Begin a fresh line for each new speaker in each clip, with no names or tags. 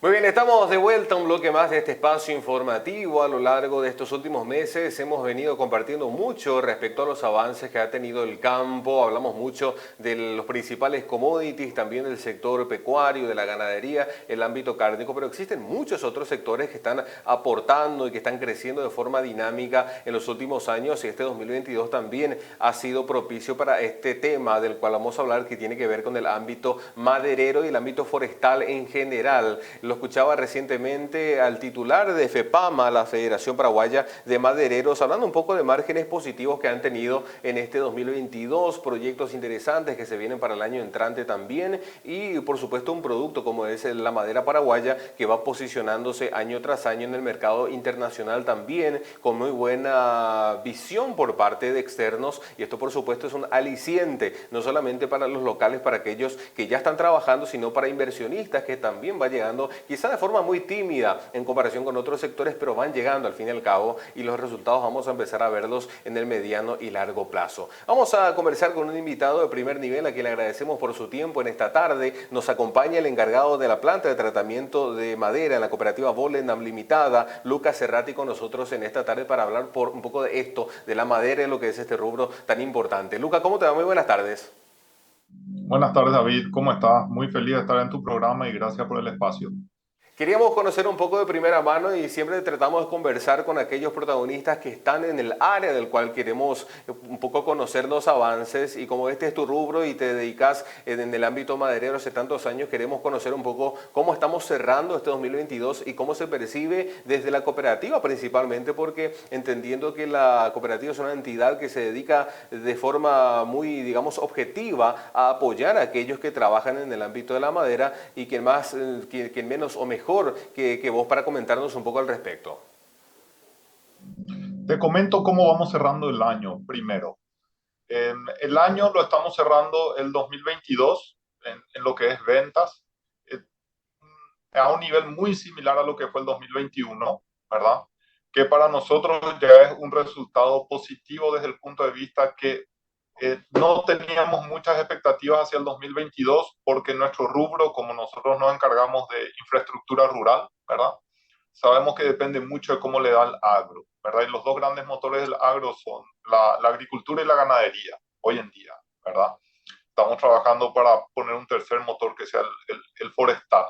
Muy bien, estamos de vuelta a un bloque más de este espacio informativo. A lo largo de estos últimos meses hemos venido compartiendo mucho respecto a los avances que ha tenido el campo. Hablamos mucho de los principales commodities, también del sector pecuario, de la ganadería, el ámbito cárnico, pero existen muchos otros sectores que están aportando y que están creciendo de forma dinámica en los últimos años, y este 2022 también ha sido propicio para este tema del cual vamos a hablar, que tiene que ver con el ámbito maderero y el ámbito forestal en general. Lo escuchaba recientemente al titular de FEPAMA, la Federación Paraguaya de Madereros, hablando un poco de márgenes positivos que han tenido en este 2022, proyectos interesantes que se vienen para el año entrante también, y por supuesto un producto como es la madera paraguaya, que va posicionándose año tras año en el mercado internacional también, con muy buena visión por parte de externos, y esto por supuesto es un aliciente, no solamente para los locales, para aquellos que ya están trabajando, sino para inversionistas que también va llegando, quizá de forma muy tímida en comparación con otros sectores, pero van llegando al fin y al cabo, y los resultados vamos a empezar a verlos en el mediano y largo plazo. Vamos a conversar con un invitado de primer nivel a quien le agradecemos por su tiempo en esta tarde. Nos acompaña el encargado de la planta de tratamiento de madera en la cooperativa Volenam Limitada, Lucas Cerrati, con nosotros en esta tarde para hablar por un poco de esto, de la madera y lo que es este rubro tan importante. Lucas, ¿cómo te va? Muy buenas tardes.
Buenas tardes, David. ¿Cómo estás? Muy feliz de estar en tu programa y gracias por el espacio.
Queríamos conocer un poco de primera mano, y siempre tratamos de conversar con aquellos protagonistas que están en el área del cual queremos un poco conocer los avances, y como este es tu rubro y te dedicas en el ámbito maderero hace tantos años, queremos conocer un poco cómo estamos cerrando este 2022 y cómo se percibe desde la cooperativa principalmente, porque entendiendo que la cooperativa es una entidad que se dedica de forma muy, digamos, objetiva a apoyar a aquellos que trabajan en el ámbito de la madera, y quien más, quien menos o mejor que vos para comentarnos un poco al respecto.
Te comento cómo vamos cerrando el año primero. El año lo estamos cerrando el 2022 en lo que es ventas, eh, a un nivel muy similar a lo que fue el 2021, ¿verdad? Que para nosotros ya es un resultado positivo desde el punto de vista que no teníamos muchas expectativas hacia el 2022 porque nuestro rubro, como nosotros nos encargamos de infraestructura rural, ¿verdad? Sabemos que depende mucho de cómo le da el agro, ¿verdad? Y los dos grandes motores del agro son la agricultura y la ganadería, hoy en día, ¿verdad? Estamos trabajando para poner un tercer motor que sea el forestal.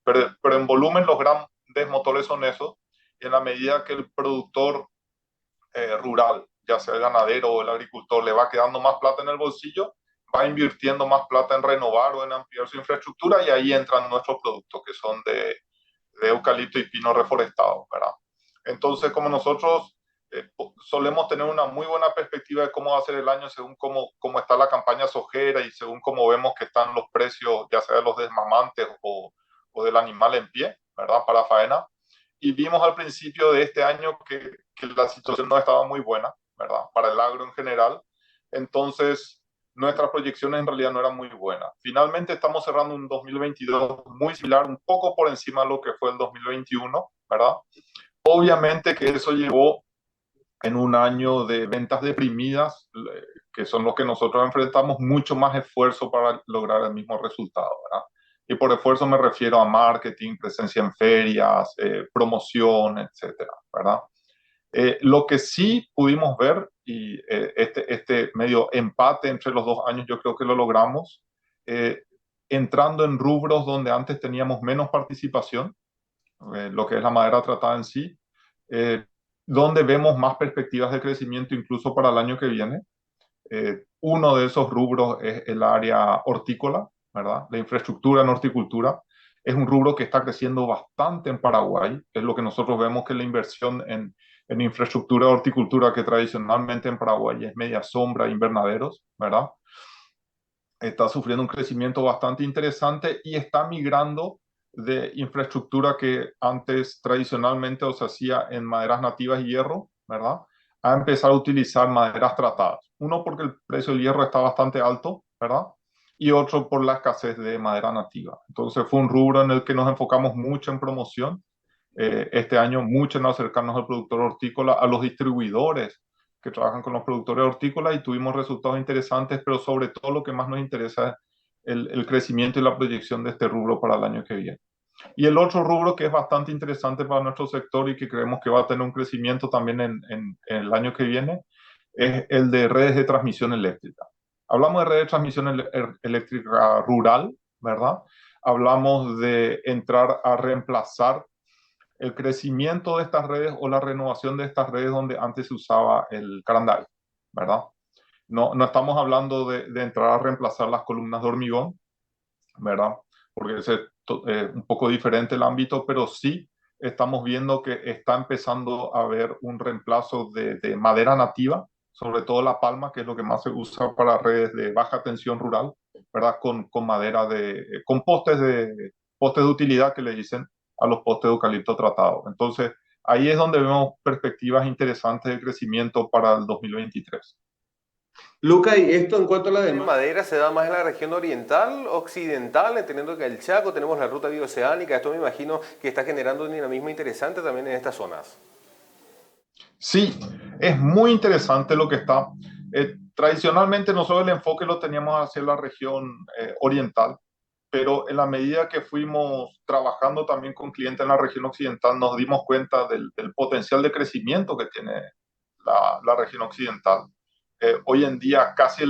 Pero en volumen los grandes motores son esos, y en la medida que el productor rural, ya sea el ganadero o el agricultor, le va quedando más plata en el bolsillo, va invirtiendo más plata en renovar o en ampliar su infraestructura, y ahí entran nuestros productos que son de eucalipto y pino reforestado, ¿verdad? Entonces, como nosotros solemos tener una muy buena perspectiva de cómo va a ser el año según cómo está la campaña sojera y según cómo vemos que están los precios, ya sea de los desmamantes o del animal en pie, ¿verdad? Para faena. Y vimos al principio de este año que la situación no estaba muy buena, ¿verdad? Para el agro en general. Entonces, nuestras proyecciones en realidad no eran muy buenas. Finalmente estamos cerrando un 2022 muy similar, un poco por encima de lo que fue el 2021, ¿verdad? Obviamente que eso llevó en un año de ventas deprimidas, que son los que nosotros enfrentamos, mucho más esfuerzo para lograr el mismo resultado, ¿verdad? Y por esfuerzo me refiero a marketing, presencia en ferias, promoción, etcétera, ¿verdad? Lo que sí pudimos ver, y este medio empate entre los dos años, yo creo que lo logramos, eh, entrando en rubros donde antes teníamos menos participación, lo que es la madera tratada en sí, eh, donde vemos más perspectivas de crecimiento incluso para el año que viene. Uno de esos rubros es el área hortícola, ¿verdad? La infraestructura en horticultura es un rubro que está creciendo bastante en Paraguay. Es lo que nosotros vemos, que la inversión en infraestructura de horticultura, que tradicionalmente en Paraguay es media sombra, invernaderos, ¿verdad? Está sufriendo un crecimiento bastante interesante y está migrando de infraestructura que antes tradicionalmente o se hacía en maderas nativas y hierro, ¿verdad? A empezar a utilizar maderas tratadas. Uno, porque el precio del hierro está bastante alto, ¿verdad? Y otro, por la escasez de madera nativa. Entonces fue un rubro en el que nos enfocamos mucho en promoción. Este año mucho en acercarnos al productor hortícola, a los distribuidores que trabajan con los productores hortícolas, y tuvimos resultados interesantes, pero sobre todo lo que más nos interesa es el crecimiento y la proyección de este rubro para el año que viene. Y el otro rubro que es bastante interesante para nuestro sector y que creemos que va a tener un crecimiento también en el año que viene es el de redes de transmisión eléctrica. Hablamos de redes de transmisión eléctrica rural, ¿verdad? Hablamos de entrar a reemplazar el crecimiento de estas redes o la renovación de estas redes donde antes se usaba el carandario, ¿verdad? No estamos hablando de entrar a reemplazar las columnas de hormigón, ¿verdad? Porque es un poco diferente el ámbito, pero sí estamos viendo que está empezando a haber un reemplazo de madera nativa, sobre todo la palma, que es lo que más se usa para redes de baja tensión rural, ¿verdad? Con madera con postes de utilidad que le dicen a los postes de eucalipto tratado. Entonces, ahí es donde vemos perspectivas interesantes de crecimiento para el 2023.
Luca, y esto en cuanto a la
¿De
demanda.
madera se da más en la región oriental, occidental, entendiendo que el Chaco tenemos la ruta bioceánica? Esto me imagino que está generando un dinamismo interesante también en estas zonas.
Sí, es muy interesante lo que está. Tradicionalmente nosotros el enfoque lo teníamos hacia la región oriental, pero en la medida que fuimos trabajando también con clientes en la región occidental, nos dimos cuenta del potencial de crecimiento que tiene la región occidental. Hoy en día casi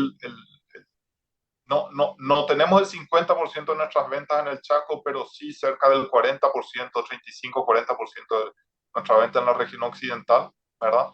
no tenemos el 50% de nuestras ventas en el Chaco, pero sí cerca del 40%, 35-40% de nuestra venta en la región occidental, ¿verdad?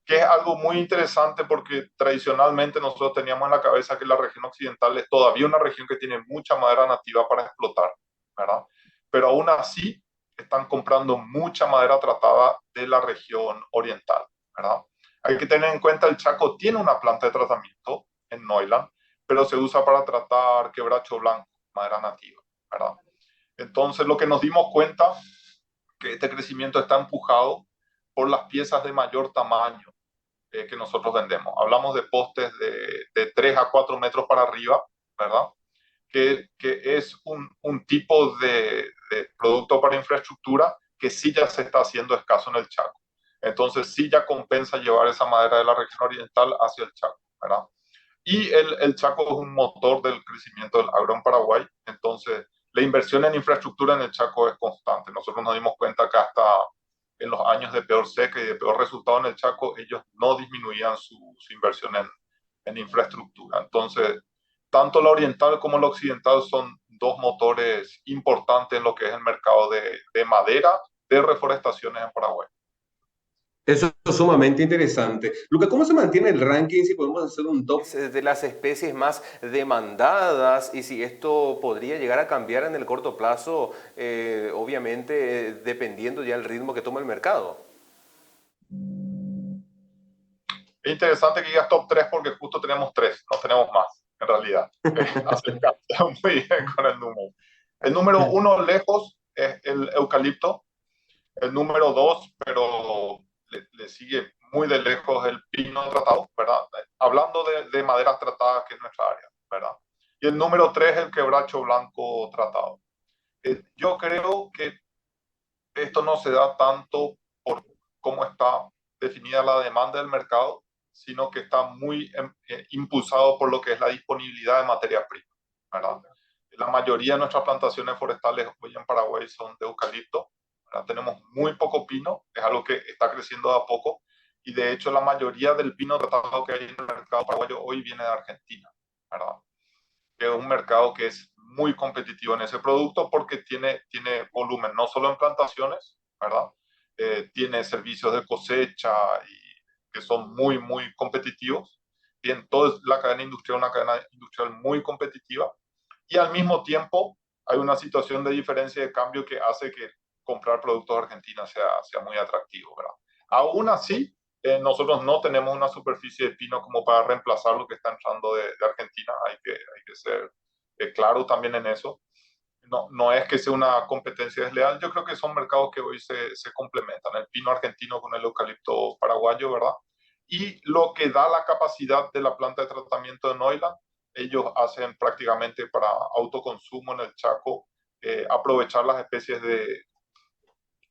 Que es algo muy interesante porque tradicionalmente nosotros teníamos en la cabeza que la región occidental es todavía una región que tiene mucha madera nativa para explotar, ¿verdad? Pero aún así están comprando mucha madera tratada de la región oriental, ¿verdad? Hay que tener en cuenta el Chaco tiene una planta de tratamiento en Neuland, pero se usa para tratar quebracho blanco, madera nativa, ¿verdad? Entonces, lo que nos dimos cuenta que este crecimiento está empujado por las piezas de mayor tamaño que nosotros vendemos. Hablamos de postes de 3 a 4 metros para arriba, ¿verdad? Que es un tipo de producto para infraestructura que sí ya se está haciendo escaso en el Chaco. Entonces, sí ya compensa llevar esa madera de la región oriental hacia el Chaco, ¿verdad? Y el Chaco es un motor del crecimiento del agro en Paraguay, entonces la inversión en infraestructura en el Chaco es constante. Nosotros nos dimos cuenta que hasta en los años de peor seca y de peor resultado en el Chaco, ellos no disminuían su inversión en infraestructura. Entonces, tanto la oriental como la occidental son dos motores importantes en lo que es el mercado de madera de reforestaciones en Paraguay.
Eso es sumamente interesante. Luca, ¿cómo se mantiene el ranking si podemos hacer un top?
Es de las especies más demandadas y si esto podría llegar a cambiar en el corto plazo, obviamente dependiendo ya del ritmo que toma el mercado.
Es interesante que digas top 3 porque justo tenemos 3, no tenemos más, en realidad. Acercaste muy bien con el número. El número 1 lejos es el eucalipto. El número 2, pero le sigue muy de lejos el pino tratado, ¿verdad? Hablando de maderas tratadas, que es nuestra área, ¿verdad? Y el número 3 el quebracho blanco tratado. Yo creo que esto no se da tanto por cómo está definida la demanda del mercado, sino que está muy impulsado por lo que es la disponibilidad de materia prima, ¿verdad? La mayoría de nuestras plantaciones forestales hoy en Paraguay son de eucalipto, ¿verdad? Tenemos muy poco pino, es algo que está creciendo de a poco, y de hecho la mayoría del pino tratado que hay en el mercado paraguayo hoy viene de Argentina, ¿verdad? Que es un mercado que es muy competitivo en ese producto porque tiene volumen no solo en plantaciones, ¿verdad? Tiene servicios de cosecha y que son muy, muy competitivos. Tiene toda la cadena industrial, una cadena industrial muy competitiva. Y al mismo tiempo hay una situación de diferencia de cambio que hace que comprar productos argentinos sea muy atractivo, ¿verdad? Aún así, nosotros no tenemos una superficie de pino como para reemplazar lo que está entrando de Argentina. Hay que ser claro también en eso. No es que sea una competencia desleal. Yo creo que son mercados que hoy se complementan. El pino argentino con el eucalipto paraguayo, ¿verdad? Y lo que da la capacidad de la planta de tratamiento de Neuland, ellos hacen prácticamente para autoconsumo en el Chaco, aprovechar las especies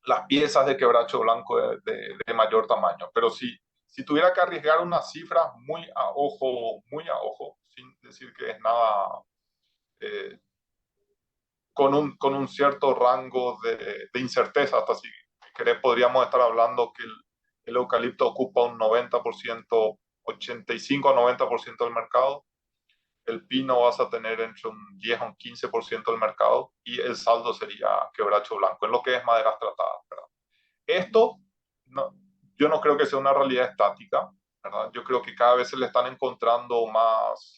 las piezas de quebracho blanco de mayor tamaño. Pero si tuviera que arriesgar una cifra muy a ojo, sin decir que es nada, eh, con un cierto rango de incerteza. Hasta si querés, podríamos estar hablando que el eucalipto ocupa un 90%, 85 a 90% del mercado. El pino vas a tener entre un 10 a un 15% del mercado y el saldo sería quebracho blanco, en lo que es maderas tratadas, ¿verdad? Esto, no, yo no creo que sea una realidad estática, ¿verdad? Yo creo que cada vez se le están encontrando más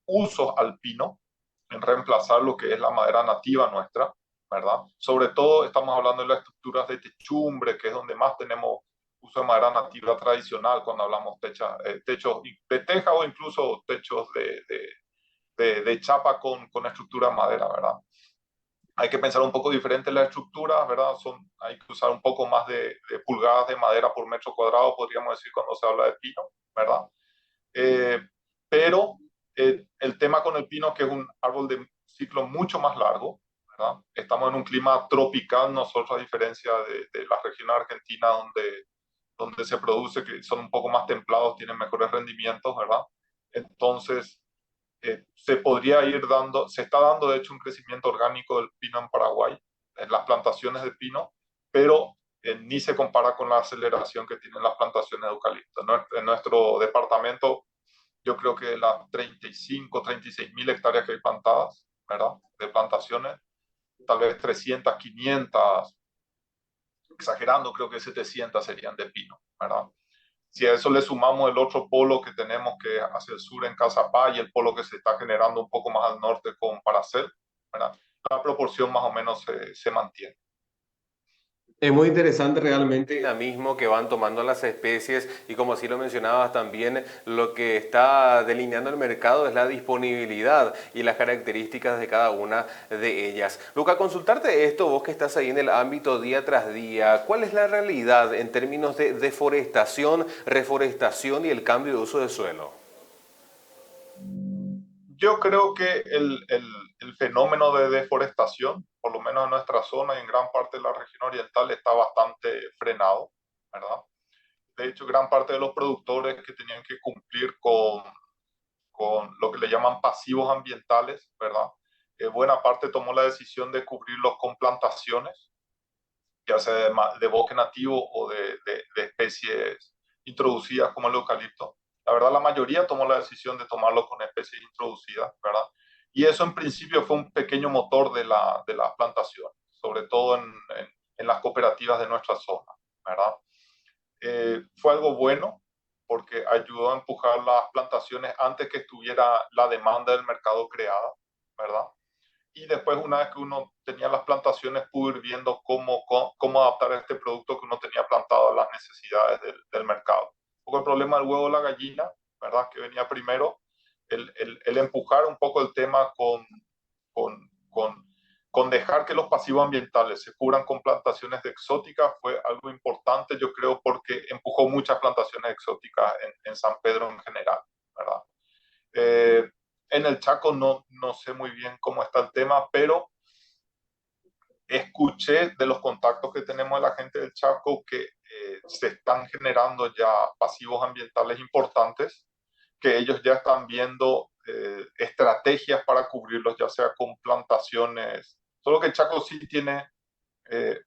usos al pino en reemplazar lo que es la madera nativa nuestra, ¿verdad? Sobre todo estamos hablando de las estructuras de techumbre, que es donde más tenemos uso de madera nativa tradicional cuando hablamos techos de teja o incluso techos de chapa con estructura de madera, ¿verdad? Hay que pensar un poco diferente en las estructuras, ¿verdad? Hay que usar un poco más de pulgadas de madera por metro cuadrado, podríamos decir, cuando se habla de pino, ¿verdad? Eh, pero el tema con el pino, que es un árbol de ciclo mucho más largo, ¿verdad? Estamos en un clima tropical nosotros, a diferencia de las regiones argentinas donde se produce, que son un poco más templados, tienen mejores rendimientos, ¿verdad? Entonces, se está dando de hecho un crecimiento orgánico del pino en Paraguay, en las plantaciones de pino, pero ni se compara con la aceleración que tienen las plantaciones de eucalipto. En nuestro departamento, yo creo que las 35, 36 mil hectáreas que hay plantadas, ¿verdad? De plantaciones, tal vez 300, 500, exagerando, creo que 700 serían de pino, ¿verdad? Si a eso le sumamos el otro polo que tenemos, que hacia el sur en Cazapá, y el polo que se está generando un poco más al norte con Paracel, ¿verdad? La proporción más o menos se mantiene.
Es muy interesante realmente.
Dinamismo que van tomando las especies y como así lo mencionabas también, lo que está delineando el mercado es la disponibilidad y las características de cada una de ellas. Luca, consultarte esto, vos que estás ahí en el ámbito día tras día, ¿cuál es la realidad en términos de deforestación, reforestación y el cambio de uso de suelo?
Yo creo que el fenómeno de deforestación, por lo menos en nuestra zona y en gran parte de la región oriental, está bastante frenado, ¿verdad? De hecho, gran parte de los productores que tenían que cumplir con lo que le llaman pasivos ambientales, ¿verdad? Buena parte tomó la decisión de cubrirlos con plantaciones, ya sea de bosque nativo o de especies introducidas como el eucalipto. La verdad, la mayoría tomó la decisión de tomarlo con especies introducidas, ¿verdad? Y eso en principio fue un pequeño motor de la plantación, sobre todo en las cooperativas de nuestra zona, ¿verdad? Fue algo bueno porque ayudó a empujar las plantaciones antes que estuviera la demanda del mercado creada, ¿verdad? Y después, una vez que uno tenía las plantaciones, pudo ir viendo cómo adaptar este producto que uno tenía plantado a las necesidades del mercado. Un poco el problema del huevo o la gallina, ¿verdad? Que venía primero, el empujar un poco el tema con, con, con dejar que los pasivos ambientales se cubran con plantaciones de exóticas fue algo importante, yo creo, porque empujó muchas plantaciones exóticas en San Pedro en general, ¿verdad? Eh, en el Chaco no sé muy bien cómo está el tema, pero escuché de los contactos que tenemos de la gente del Chaco que se están generando ya pasivos ambientales importantes, que ellos ya están viendo estrategias para cubrirlos, ya sea con plantaciones. Solo que el Chaco sí tiene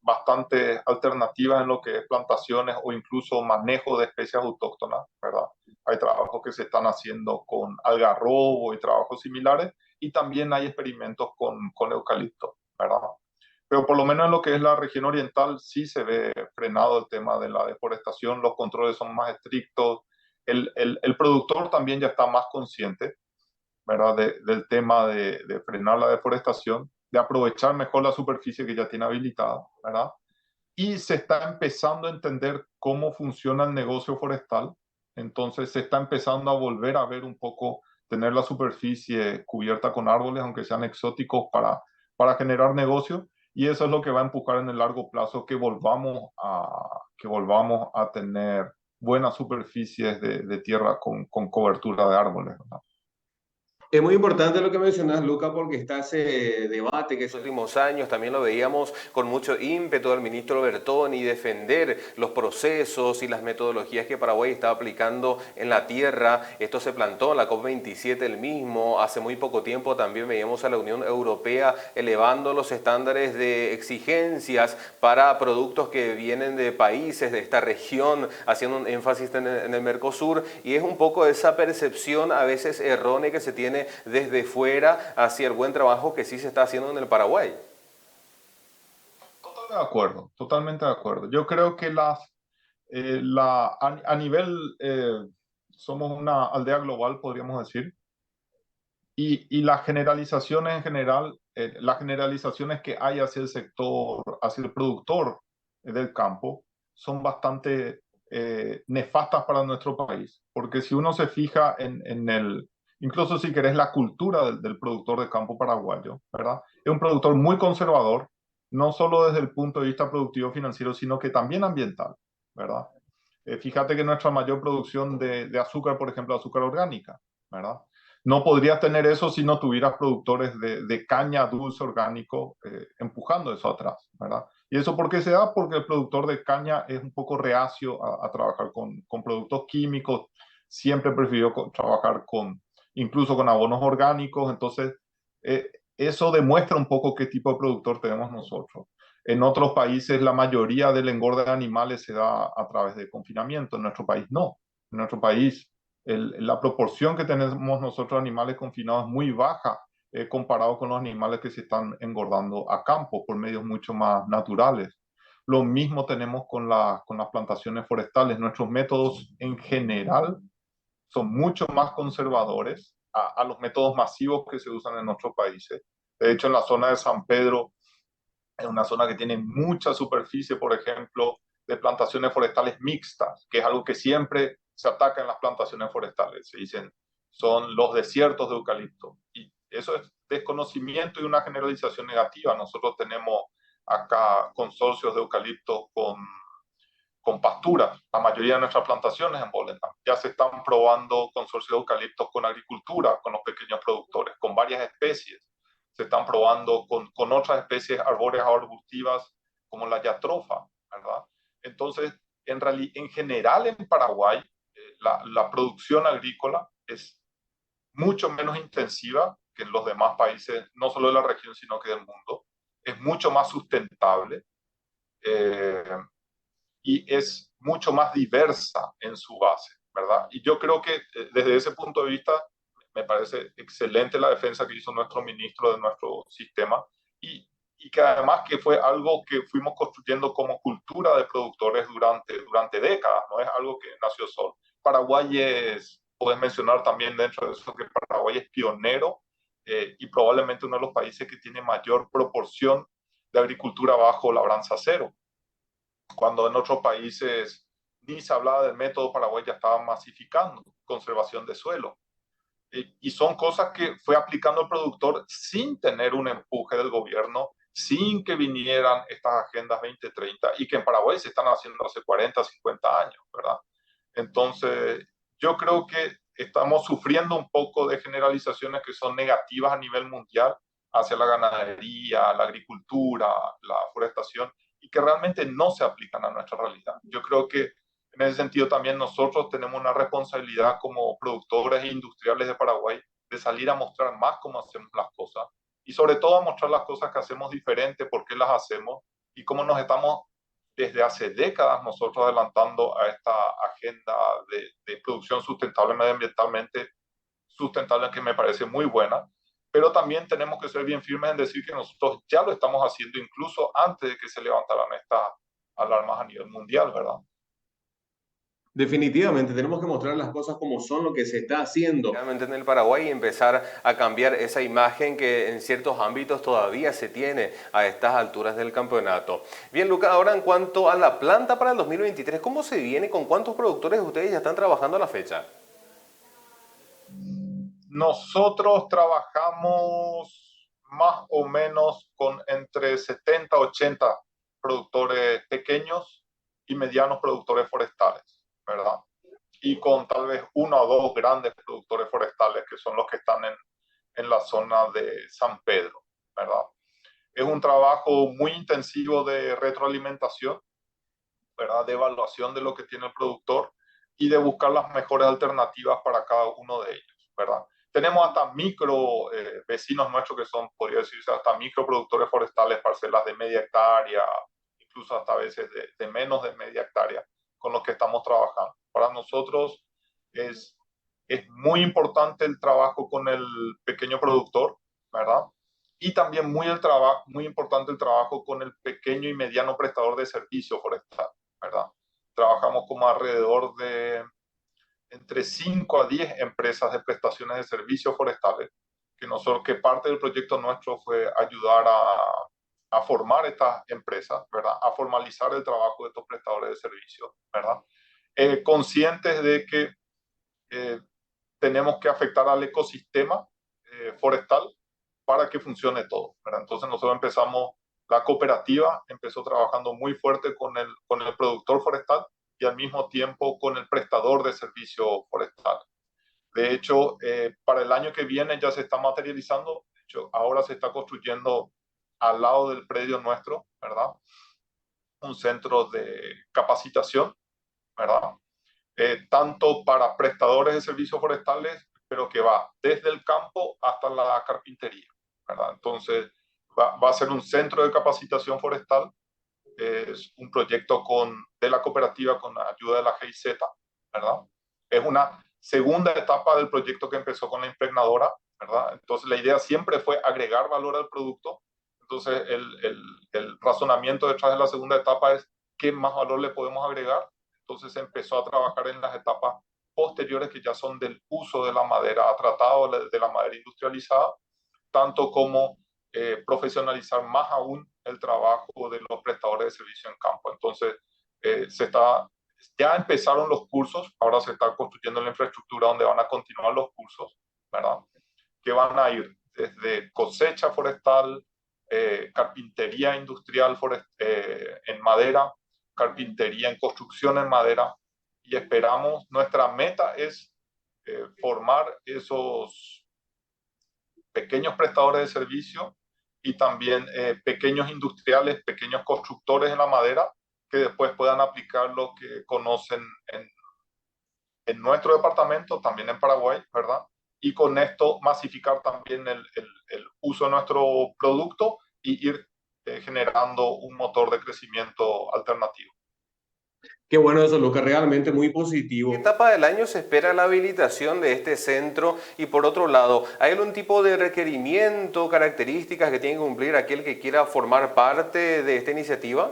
bastantes alternativas en lo que es plantaciones o incluso manejo de especies autóctonas, ¿verdad? Hay trabajos que se están haciendo con algarrobo y trabajos similares, y también hay experimentos con eucalipto, ¿verdad? Pero por lo menos en lo que es la región oriental sí se ve frenado el tema de la deforestación, los controles son más estrictos, el productor también ya está más consciente, ¿verdad? Del tema de frenar la deforestación, de aprovechar mejor la superficie que ya tiene habilitada, ¿verdad? Y se está empezando a entender cómo funciona el negocio forestal, entonces se está empezando a volver a ver un poco, tener la superficie cubierta con árboles, aunque sean exóticos, para generar negocio, y eso es lo que va a empujar en el largo plazo que volvamos a tener buenas superficies de tierra con cobertura de árboles, ¿verdad?
Es muy importante lo que mencionas, Luca, porque está ese debate que
Los últimos años también lo veíamos con mucho ímpetu del ministro Bertoni defender los procesos y las metodologías que Paraguay está aplicando en la tierra. Esto se plantó en la COP27 el mismo. Hace muy poco tiempo también veíamos a la Unión Europea elevando los estándares de exigencias para productos que vienen de países de esta región, haciendo un énfasis en el Mercosur. Y es un poco esa percepción a veces errónea que se tiene desde fuera hacia el buen trabajo que sí se está haciendo en el Paraguay.
Totalmente de acuerdo, totalmente de acuerdo. Yo creo que a nivel, somos una aldea global, podríamos decir, y las generalizaciones en general, las generalizaciones que hay hacia el sector, hacia el productor del campo, son bastante nefastas para nuestro país. Porque si uno se fija incluso si querés, la cultura del productor de campo paraguayo, ¿verdad? Es un productor muy conservador, no solo desde el punto de vista productivo financiero, sino que también ambiental, ¿verdad? Fíjate que nuestra mayor producción de azúcar, por ejemplo, azúcar orgánica, ¿verdad? No podrías tener eso si no tuvieras productores de caña dulce orgánico empujando eso atrás, ¿verdad? ¿Y eso por qué se da? Porque el productor de caña es un poco reacio a trabajar con productos químicos, siempre prefirió trabajar incluso con abonos orgánicos, entonces eso demuestra un poco qué tipo de productor tenemos nosotros. En otros países la mayoría del engorde de animales se da a través de confinamiento, en nuestro país no. En nuestro país la proporción que tenemos nosotros animales confinados es muy baja comparado con los animales que se están engordando a campo por medios mucho más naturales. Lo mismo tenemos con las plantaciones forestales. Nuestros métodos en general son mucho más conservadores a los métodos masivos que se usan en nuestros países. De hecho, en la zona de San Pedro, es una zona que tiene mucha superficie, por ejemplo, de plantaciones forestales mixtas, que es algo que siempre se ataca en las plantaciones forestales. Se dicen, son los desiertos de eucalipto. Y eso es desconocimiento y una generalización negativa. Nosotros tenemos acá consorcios de eucaliptos con pasturas. La mayoría de nuestras plantaciones en Bolena. Ya se están probando consorcios de eucaliptos con agricultura, con los pequeños productores, con varias especies. Se están probando con otras especies arbóreas o arbustivas como la yatrofa, ¿verdad? Entonces, en general en Paraguay, la producción agrícola es mucho menos intensiva que en los demás países, no solo de la región, sino que del mundo. Es mucho más sustentable. Eh, y es mucho más diversa en su base, ¿verdad? Y yo creo que desde ese punto de vista me parece excelente la defensa que hizo nuestro ministro de nuestro sistema y que además que fue algo que fuimos construyendo como cultura de productores durante décadas, no es algo que nació solo. Paraguay puedes mencionar también dentro de eso que Paraguay es pionero y probablemente uno de los países que tiene mayor proporción de agricultura bajo labranza cero, cuando en otros países ni se hablaba del método. Paraguay ya estaba masificando conservación de suelo. Y son cosas que fue aplicando el productor sin tener un empuje del gobierno, sin que vinieran estas agendas 2030 y que en Paraguay se están haciendo hace 40, 50 años, ¿verdad? Entonces, yo creo que estamos sufriendo un poco de generalizaciones que son negativas a nivel mundial hacia la ganadería, la agricultura, la forestación, y que realmente no se aplican a nuestra realidad. Yo creo que en ese sentido también nosotros tenemos una responsabilidad como productores e industriales de Paraguay de salir a mostrar más cómo hacemos las cosas y sobre todo a mostrar las cosas que hacemos diferentes, por qué las hacemos y cómo nos estamos desde hace décadas nosotros adelantando a esta agenda de producción sustentable, medioambientalmente sustentable, que me parece muy buena, pero también tenemos que ser bien firmes en decir que nosotros ya lo estamos haciendo incluso antes de que se levantaran estas alarmas a nivel mundial, ¿verdad?
definitivamente tenemos que mostrar las cosas como son, lo que se está haciendo.
Realmente en el Paraguay y empezar a cambiar esa imagen que en ciertos ámbitos todavía se tiene a estas alturas del campeonato. Bien, Luca, ahora en cuanto a la planta para el 2023, ¿cómo se viene? ¿Con cuántos productores ustedes ya están trabajando a la fecha?
Nosotros trabajamos más o menos con entre 70 y 80 productores pequeños y medianos productores forestales, ¿verdad? Y con tal vez uno o dos grandes productores forestales que son los que están en la zona de San Pedro, ¿verdad? Es un trabajo muy intensivo de retroalimentación, ¿verdad? De evaluación de lo que tiene el productor y de buscar las mejores alternativas para cada uno de ellos, ¿verdad? Tenemos hasta micro vecinos nuestros que son, podría decirse, hasta microproductores forestales, parcelas de media hectárea, incluso hasta a veces de menos de media hectárea, con los que estamos trabajando. Para nosotros es muy importante el trabajo con el pequeño productor, ¿verdad? Y también muy importante el trabajo con el pequeño y mediano prestador de servicio forestal, ¿verdad? Trabajamos como alrededor de entre 5 a 10 empresas de prestaciones de servicios forestales, que parte del proyecto nuestro fue ayudar a formar estas empresas, ¿verdad? A formalizar el trabajo de estos prestadores de servicios, ¿verdad? Conscientes de que tenemos que afectar al ecosistema forestal para que funcione todo, ¿verdad? Entonces nosotros la cooperativa empezó trabajando muy fuerte con el productor forestal y al mismo tiempo con el prestador de servicio forestal. De hecho, para el año que viene ya se está materializando, de hecho, ahora se está construyendo al lado del predio nuestro, ¿verdad? Un centro de capacitación, ¿verdad? Tanto para prestadores de servicios forestales, pero que va desde el campo hasta la carpintería, ¿verdad? Entonces, va a ser un centro de capacitación forestal, es un proyecto de la cooperativa con la ayuda de la GIZ, ¿verdad? Es una segunda etapa del proyecto que empezó con la impregnadora, ¿verdad? Entonces, la idea siempre fue agregar valor al producto. Entonces, el razonamiento detrás de la segunda etapa es qué más valor le podemos agregar. Entonces, se empezó a trabajar en las etapas posteriores que ya son del uso de la madera tratado, de la madera industrializada, tanto como profesionalizar más aún el trabajo de los prestadores de servicio en campo. Entonces, ya empezaron los cursos, ahora se está construyendo la infraestructura donde van a continuar los cursos, ¿verdad? Que van a ir desde cosecha forestal, carpintería industrial en madera, carpintería en construcción en madera, y esperamos, nuestra meta es formar esos pequeños prestadores de servicio y también pequeños industriales, pequeños constructores en la madera que después puedan aplicar lo que conocen en nuestro departamento, también en Paraguay, ¿verdad? Y con esto masificar también el uso de nuestro producto y ir generando un motor de crecimiento alternativo.
Qué bueno eso, Lucas, realmente muy
¿Qué
positivo.
etapa del año se espera la habilitación de este centro? Y por otro lado, ¿hay algún tipo de requerimiento, características que tiene que cumplir aquel que quiera formar parte de esta iniciativa?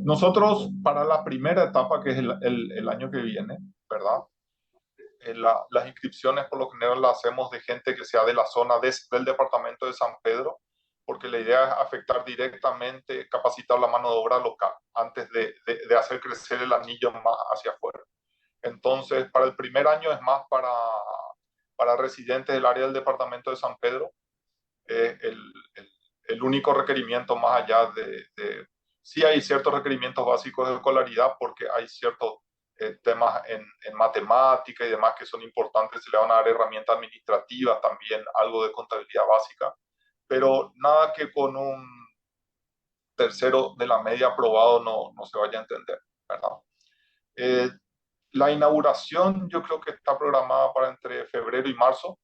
Nosotros, para la primera etapa, que es el año que viene, ¿verdad? Las inscripciones por lo general las hacemos de gente que sea de la zona del departamento de San Pedro, porque la idea es afectar directamente, capacitar la mano de obra local antes de hacer crecer el anillo más hacia afuera. Entonces, para el primer año es más para residentes del área del departamento de San Pedro. El único requerimiento más allá sí hay ciertos requerimientos básicos de escolaridad porque hay ciertos temas en matemática y demás que son importantes, se le van a dar herramientas administrativas también, algo de contabilidad básica, pero nada que con un tercero de la media aprobado no se vaya a entender, ¿verdad? Eh, la inauguración yo creo que está programada para entre febrero y marzo.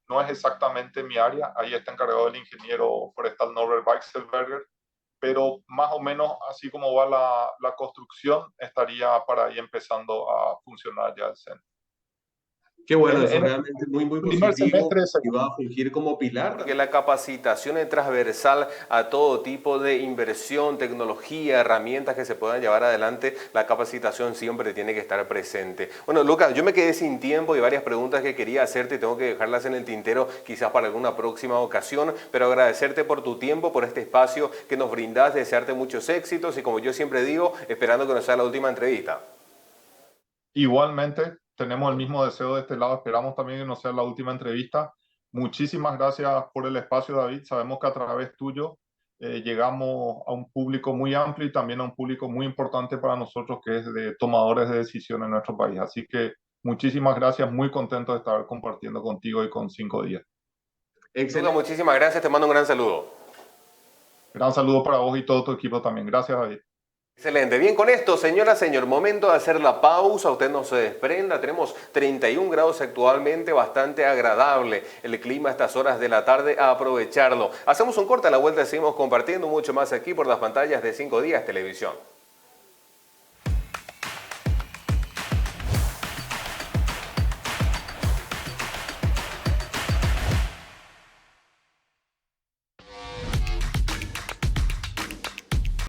No es exactamente mi área, ahí está encargado el ingeniero forestal Norbert Weichselberger, pero más o menos así como va la construcción, estaría para ahí empezando a funcionar ya el centro.
Qué bueno eso,
En el
realmente muy, muy
primer
positivo
semestre,
y va a fungir como pilar
Porque
también.
la capacitación es transversal a todo tipo de inversión, tecnología, herramientas que se puedan llevar adelante. La capacitación siempre tiene que estar presente. Bueno, Lucas, yo me quedé sin tiempo y varias preguntas que quería hacerte y tengo que dejarlas en el tintero quizás para alguna próxima ocasión, pero agradecerte por tu tiempo, por este espacio que nos brindas, desearte muchos éxitos y como yo siempre digo, esperando que no sea la última entrevista.
igualmente, tenemos el mismo deseo de este lado, esperamos también que no sea la última entrevista. Muchísimas gracias por el espacio, David. Sabemos que a través tuyo llegamos a un público muy amplio y también a un público muy importante para nosotros que es de tomadores de decisiones en nuestro país. Así que Muchísimas gracias, muy contento de estar compartiendo contigo y con 5 días.
Luca,
Excelente.
muchísimas gracias, te mando un gran saludo.
Gran saludo para vos y todo tu equipo también. Gracias, David.
Excelente. Bien, con esto, señora, señor, momento de hacer la pausa. Usted no se desprenda. Tenemos 31 grados actualmente, bastante agradable el clima a estas horas de la tarde, a aprovecharlo. Hacemos un corte, a la vuelta seguimos compartiendo mucho más aquí por las pantallas de 5 días Televisión.